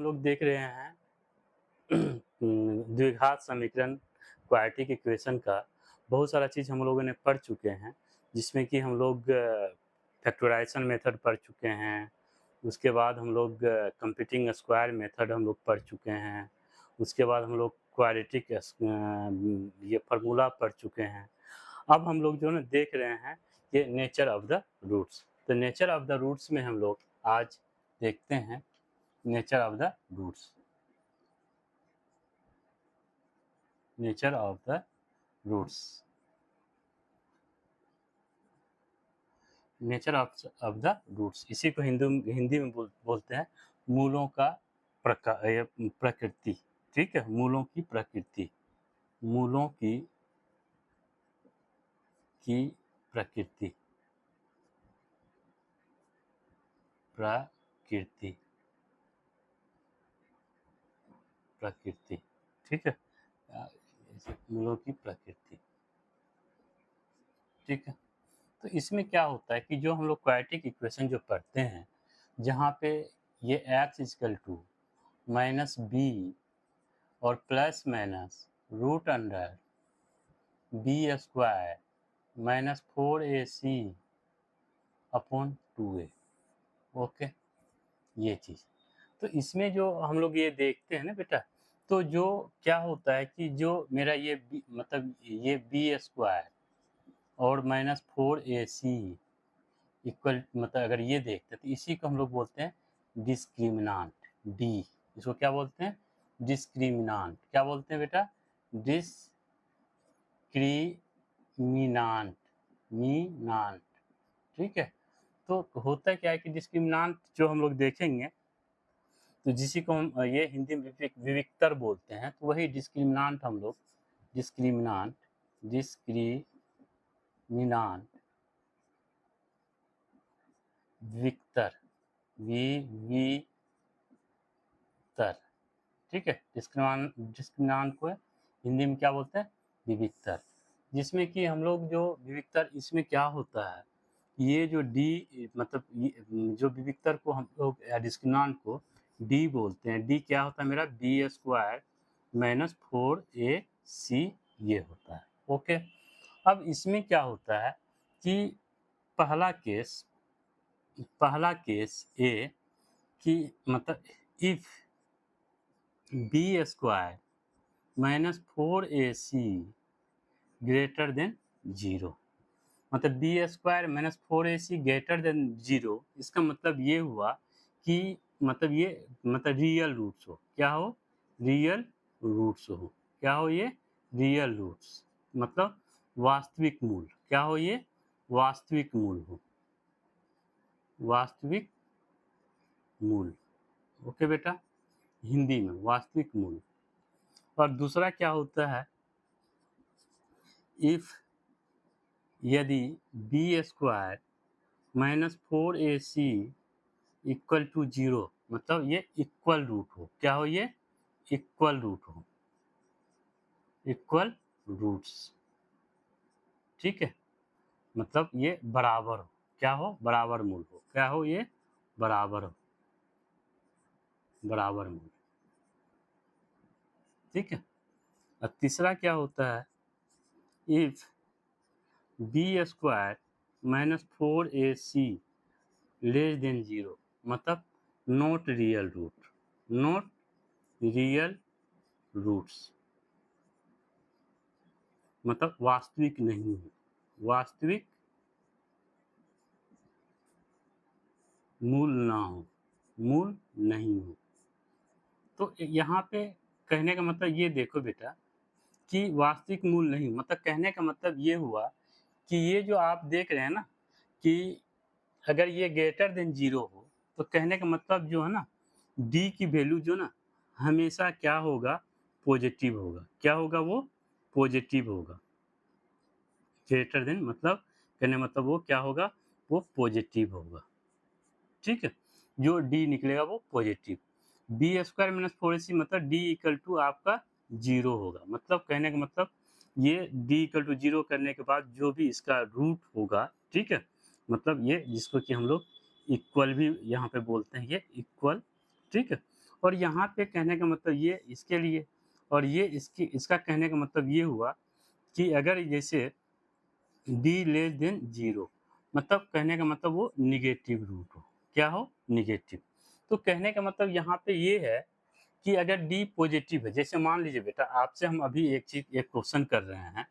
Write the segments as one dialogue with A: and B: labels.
A: लोग देख रहे हैं द्विघात समीकरण क्वाड्रेटिक इक्वेशन का बहुत सारा चीज़ हम लोगों ने पढ़ चुके हैं, जिसमें कि हम लोग फैक्टराइजेशन मेथड पढ़ चुके हैं। उसके बाद हम लोग कंप्यूटिंग स्क्वायर मेथड हम लोग पढ़ चुके हैं। उसके बाद हम लोग क्वाड्रेटिक ये फार्मूला पढ़ चुके हैं। अब हम लोग जो है ना देख रहे हैं ये नेचर ऑफ द रूट्स। तो नेचर ऑफ द रूट्स में हम लोग आज देखते हैं nature of the roots. Nature of the roots. Nature of the roots, इसी को हिंदी में बोलते हैं मूलों का प्रकृति। ठीक है, मूलों की प्रकृति। मूलों की प्रकृति। प्रकृति। प्रकृति। ठीक है, मूलों की प्रकृति। ठीक है, तो इसमें क्या होता है कि जो हम लोग क्वाड्रेटिक इक्वेशन जो पढ़ते हैं, जहाँ पे ये x is equal to minus b और plus minus root under b square minus 4ac upon 2a। Okay, ये चीज़। तो इसमें जो हम लोग ये देखते हैं ना बेटा, तो जो क्या होता है कि जो मेरा ये मतलब ये बी स्क्वायर और माइनस 4ac इक्वल, मतलब अगर ये देखते हैं तो इसी को हम लोग बोलते हैं डिस्क्रिमिनांट। डी, इसको क्या बोलते हैं? डिस्क्रिमिनांट। क्या बोलते हैं बेटा? डिस्क्रिमिनांट। मीनांट। ठीक है, तो होता क्या है कि डिस्क्रिमिनांट जो हम लोग देखेंगे तो जिसी को हम ये हिंदी में विविक्तर बोलते हैं, तो वही डिस्क्रिमिनांट हम लोग डिस्क्रिमिनांट विक्तर विविक्तर। ठीक है, डिस्क्रिमिनांट को हिंदी में क्या बोलते हैं? विविक्तर। जिसमें कि हम लोग जो विविक्तर, इसमें क्या होता है, ये जो डी मतलब जो विविक्तर को हम लोग डिस्क्रिमिनांट को डी बोलते हैं। डी क्या होता है मेरा? बी स्क्वायर माइनस 4ac ये होता है। ओके, अब इसमें क्या होता है कि पहला केस ए कि मतलब if b square minus 4ac greater than 0, मतलब b square minus 4ac greater than 0, इसका मतलब ये हुआ कि मतलब ये मतलब रियल रूट्स हो। क्या हो? रियल रूट्स हो। क्या हो? ये रियल रूट्स, मतलब वास्तविक मूल। क्या हो? ये वास्तविक मूल हो। वास्तविक मूल। ओके बेटा, हिंदी में वास्तविक मूल। और दूसरा क्या होता है, इफ यदि b square minus 4ac equal to 0, मतलब ये इक्वल रूट हो। क्या हो? ये इक्वल रूट हो। Equal roots. ठीक है, मतलब ये बराबर हो। क्या हो? बराबर मूल हो। क्या हो? ये बराबर हो। बराबर मूल। ठीक है, और तीसरा क्या होता है, if b square minus 4ac less than 0, मतलब not real root. Not real roots, मतलब वास्तविक नहीं है। वास्तविक मूल ना हो। मूल नहीं हो। तो यहाँ पे कहने का मतलब ये देखो बेटा कि वास्तविक मूल नहीं, मतलब कहने का मतलब ये हुआ कि ये जो आप देख रहे हैं ना कि अगर ये ग्रेटर देन 0 हो, तो कहने का मतलब जो है ना, डी की वैल्यू जो ना हमेशा क्या होगा? पॉजिटिव होगा। क्या होगा? वो पॉजिटिव होगा। ग्रेटर देन मतलब कहने मतलब वो क्या होगा? वो पॉजिटिव होगा। ठीक है, जो डी निकलेगा वो positive. B square minus 4ac मतलब डी इक्वल टू आपका 0 होगा। मतलब कहने का मतलब ये डी इक्वल टू 0 करने के बाद जो भी इसका रूट होगा, ठीक है, मतलब ये जिसको कि हम लोग इक्वल भी यहाँ पे बोलते हैं, ये इक्वल। ठीक है, और यहाँ पे कहने का मतलब ये इसके लिए, और ये इसका कहने का मतलब ये हुआ कि अगर जैसे b लेस देन 0, मतलब कहने का मतलब वो निगेटिव रूट हो। क्या हो? निगेटिव। तो कहने का मतलब यहाँ पे ये है कि अगर d पॉजिटिव है, जैसे मान लीजिए बेटा आपसे हम अभी एक क्वेश्चन कर रहे हैं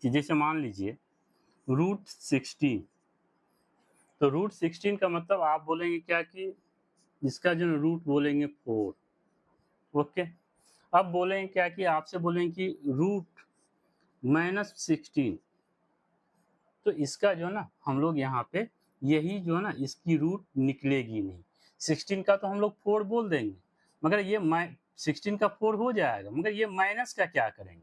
A: कि जैसे मान लीजिए रूट 16, तो रूट 16 का मतलब आप बोलेंगे क्या कि इसका जो रूट बोलेंगे 4। ओके, अब बोलेंगे क्या कि आपसे बोलेंगे कि रूट -16, तो इसका जो ना हम लोग यहाँ पे यही जो है ना इसकी रूट निकलेगी नहीं। 16 का तो हम लोग 4 बोल देंगे, मगर ये 16 का 4 हो जाएगा, मगर ये माइनस का क्या करेंगे?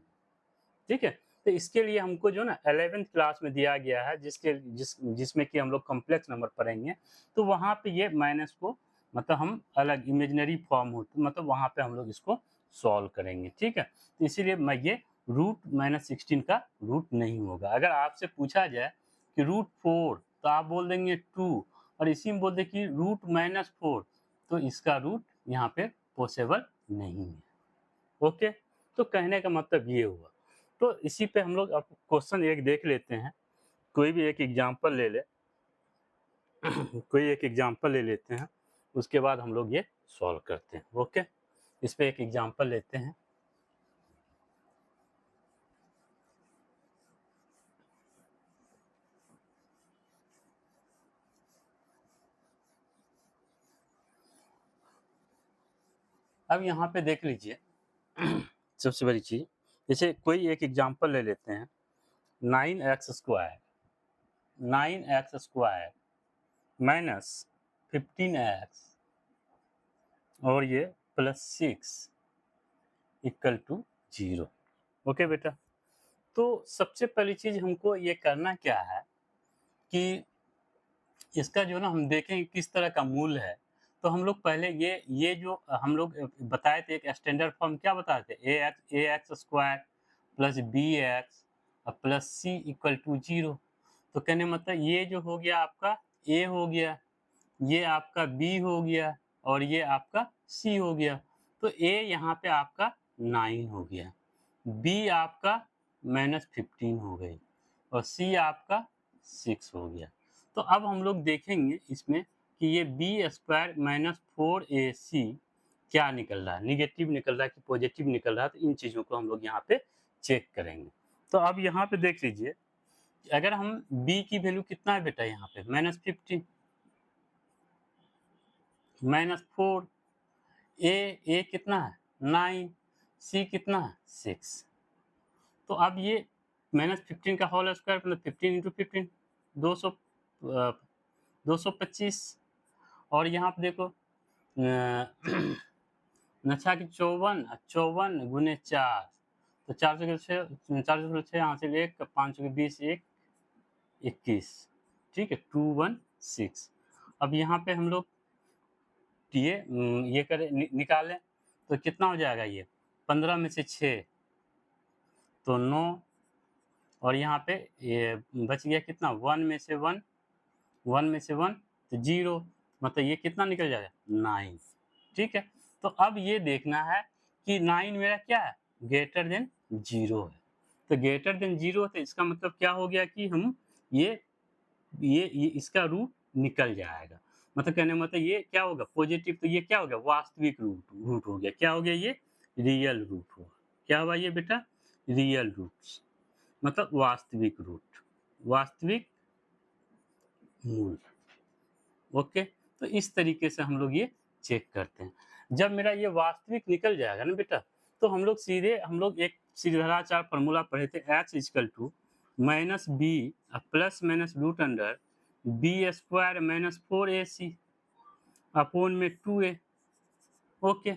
A: ठीक है, तो इसके लिए हमको जो ना 11th क्लास में दिया गया है जिसमें कि हम लोग कॉम्प्लेक्स नंबर पढ़ेंगे, तो वहाँ पे ये माइनस को मतलब हम अलग इमेजिनरी फॉर्म होती मतलब वहाँ पे हम लोग इसको सॉल्व करेंगे। ठीक है, तो इसीलिए मैं ये रूट -16 का रूट नहीं होगा। अगर आपसे पूछा जाए कि रूट 4, तो आप बोल देंगे 2, और इसी में बोल दे कि रूट -4, तो इसका रूट यहाँ पे पॉसिबल नहीं है। ओके, तो कहने का मतलब ये हुआ। तो इसी पे हम लोग अब क्वेश्चन एक देख लेते हैं, कोई भी एक एग्जांपल ले ले कोई एक एग्जांपल ले लेते हैं, उसके बाद हम लोग ये सॉल्व करते हैं। ओके, इस पे एक एग्जांपल लेते हैं। अब यहाँ पे देख लीजिए सबसे बड़ी चीज, जैसे कोई एक एग्जांपल ले लेते हैं, 9x² 9x² माइनस 15x और ये +6 इक्वल टू 0। ओके बेटा, तो सबसे पहली चीज हमको ये करना क्या है कि इसका जो ना हम देखें किस तरह का मूल है। तो हम लोग पहले ये जो हम लोग बताए थे, एक स्टैंडर्ड फॉर्म क्या बताए थे, ax² plus bx plus c equal to 0। तो कहने मतलब ये जो हो गया आपका a हो गया, ये आपका b हो गया, और ये आपका c हो गया। तो a यहाँ पे आपका 9 हो गया, b आपका -15 हो गई, और c आपका 6 हो गया। तो अब हम लोग देखेंगे इसमें कि ये b² -4ac क्या निकल रहा है, निगेटिव निकल रहा है कि पॉजिटिव निकल रहा है। तो इन चीज़ों को हम लोग यहाँ पे चेक करेंगे। तो अब यहाँ पे देख लीजिए, अगर हम b की वैल्यू कितना है बेटा यहाँ पे -15 -4, a कितना है 9, c कितना है 6। तो अब ये -15 का होल स्क्वायर मतलब 15 इंटू 15 200 225, और यहाँ पे देखो नच्छा कि 54 गुने 4, तो 4 यहाँ से 1 5 20 1 21, ठीक है 216। अब यहाँ पे हम लोग ये करें निकालें तो कितना हो जाएगा, ये 15 में से 6 तो 9, और यहाँ पे ये बच गया कितना 1 में से 1, 1 में से 1 तो 0, मतलब ये कितना निकल जाएगा 9। ठीक है, तो अब ये देखना है कि 9 मेरा क्या है ग्रेटर देन 0 है। तो ग्रेटर देन 0 तो इसका मतलब क्या हो गया कि हम ये इसका रूट निकल जाएगा। मतलब कहने मतलब ये क्या होगा पॉजिटिव, तो ये क्या हो गया वास्तविक रूट हो गया। क्या हो गया ये रियल रूट हुआ। क्या हुआ ये बेटा रियल रूट्स, मतलब वास्तविक रूट, वास्तविक मूल। ओके, तो इस तरीके से हम लोग ये चेक करते हैं। जब मेरा ये वास्तविक निकल जाएगा ना बेटा, तो हम लोग एक सीधाचार फॉर्मूला पढ़े थे, x equal to minus b plus minus root under b² -4ac upon में 2a। ओके,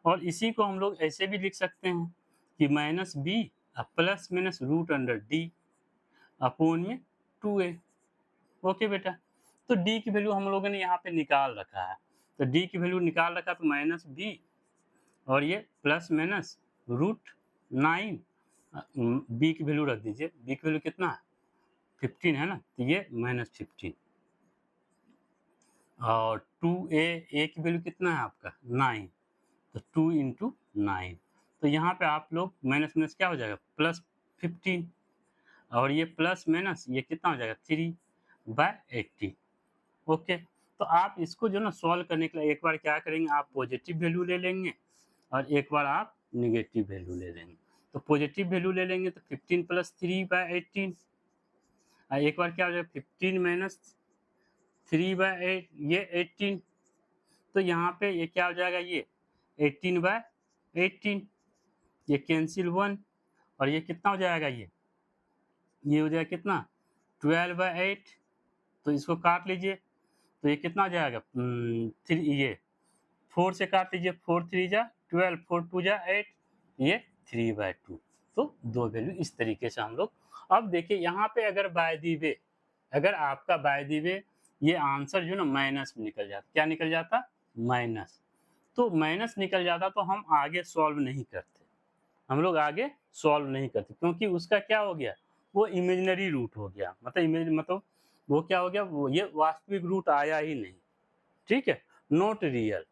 A: और इसी को हम लोग ऐसे भी लिख सकते हैं कि -b plus minus root under d upon में 2a। ओके बेटा, तो d की वैल्यू हम लोगों ने यहाँ पे निकाल रखा है। तो d की वैल्यू निकाल रखा तो -b और ये प्लस माइनस √9, b की वैल्यू रख दीजिए, b की वैल्यू कितना है 15 है ना, तो ये -15, और 2a की वैल्यू कितना है आपका 9, तो 2 इंटू 9, तो यहाँ पे आप लोग माइनस माइनस क्या हो जाएगा +15, और ये प्लस माइनस ये कितना हो जाएगा 3/80। ओके, तो आप इसको जो ना सॉल्व करने के लिए एक बार क्या करेंगे, आप पॉजिटिव वैल्यू ले लेंगे और एक बार आप नेगेटिव वैल्यू ले लेंगे। तो पॉजिटिव वैल्यू ले लेंगे तो 15 + 3/18, और एक बार क्या हो जाएगा 15 माइनस 3/8, ये 18, तो यहाँ पे ये क्या हो जाएगा, ये 18/18, ये कैंसिल 1, और ये कितना हो जाएगा, ये हो जाएगा कितना 12/8, तो इसको काट लीजिए, तो ये कितना हो जाएगा 3, ये 4 से काट लीजिए, 4 3 जा 12, 4 2 जा 8, ये 3/2। तो दो वैल्यू इस तरीके से हम लोग। अब देखिए यहाँ पे अगर बाय द वे, अगर आपका बाय द वे ये आंसर जो ना माइनस में निकल जाता, क्या निकल जाता, माइनस, तो माइनस निकल जाता तो हम आगे सॉल्व नहीं करते, हम लोग आगे सॉल्व नहीं करते, क्योंकि उसका क्या हो गया, वो इमेजिनरी रूट हो गया, मतलब वो क्या हो गया, वो ये वास्तविक रूट आया ही नहीं, ठीक है, नॉट रियल,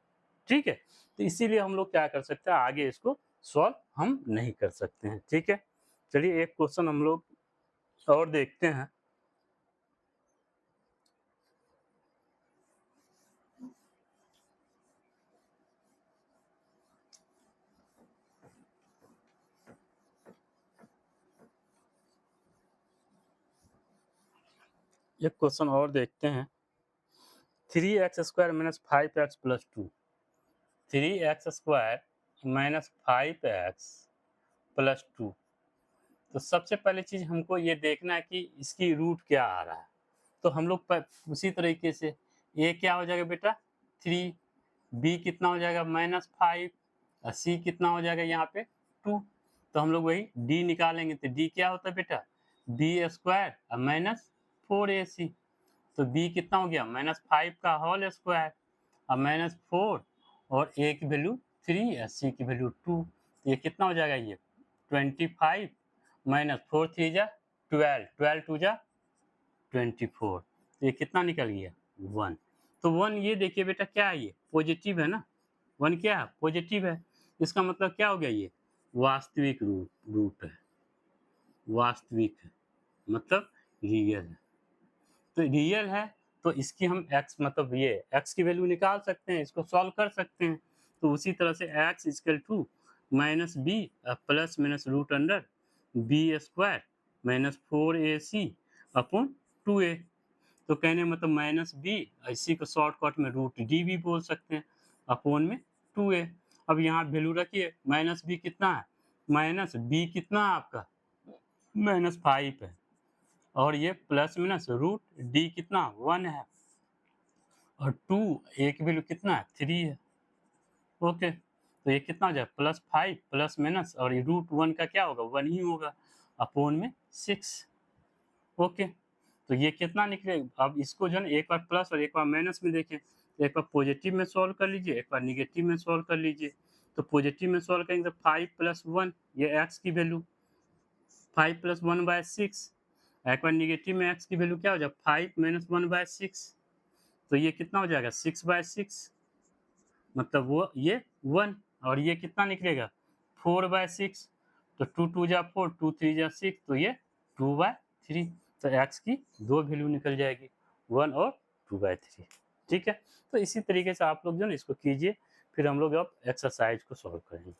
A: ठीक है। तो इसीलिए हम लोग क्या कर सकते हैं, आगे इसको सॉल्व हम नहीं कर सकते हैं, ठीक है। चलिए एक क्वेश्चन हम लोग और देखते हैं। एक क्वेश्चन और देखते हैं। 3x² - 5x + 2, 3x² - 5x + 2, तो सबसे पहले चीज हमको ये देखना है कि इसकी रूट क्या आ रहा है, तो हम लोग उसी तरीके से a क्या हो जाएगा बेटा 3, b कितना हो जाएगा -5, और c कितना हो जाएगा यहाँ पे 2, तो हम लोग वही d निकालेंगे, तो d क्या होता है बेटा b² - 4ac, तो b कितना हो गया -5 का होल स्क्वायर और -4, और a की वैल्यू 3 और c की वैल्यू 2, तो ये कितना हो जाएगा, ये 25 -4 3 जा 12, 12 2 जा 24, तो ये कितना निकल गया 1, तो 1 ये देखिए बेटा क्या है, ये पॉजिटिव है ना, 1 क्या है पॉजिटिव है, इसका मतलब क्या हो गया, ये वास्तविक रूट है, वास्तविक है मतलब रियल है, तो रियल है, तो इसकी हम x मतलब ये x की वैल्यू निकाल सकते हैं, इसको सॉल्व कर सकते हैं, तो उसी तरह से x = -b plus minus root under b² - 4ac upon 2a, तो कहने मतलब -b, इसी को शॉर्टकट में √d भी बोल सकते हैं, अपॉन में 2a। अब यहाँ वैल्यू रखिए, -b कितना है, -b कितना है आपका -5 है, और ये प्लस माइनस √d कितना 1 है, और 2 a की वैल्यू कितना है 3 है। ओके, तो ये कितना हो जाए +5 प्लस माइनस, और ये √1 का क्या होगा 1 ही होगा, अपॉन में 6। ओके, तो ये कितना निकले, अब इसको जो है एक बार प्लस और एक बार माइनस में देखें, तो एक बार पॉजिटिव में सॉल्व कर लीजिए, एक बार निगेटिव में सॉल्व कर लीजिए, तो पॉजिटिव में सॉल्व करेंगे तो 5 + 1, ये x की वैल्यू 5 + 1/6, एक बार निगेटिव में x की वैल्यू क्या हो जाए 5 - 1/6, तो ये कितना हो जाएगा 6/6, मतलब वो ये 1, और ये कितना निकलेगा 4/6, तो 2 2 जा 4, 2 3 जा 6, तो ये 2/3, तो x की दो वैल्यू निकल जाएगी 1 और 2/3, ठीक है। तो इसी तरीके से आप लोग जो है इसको कीजिए, फिर हम लोग अब एक्सरसाइज को सॉल्व करेंगे।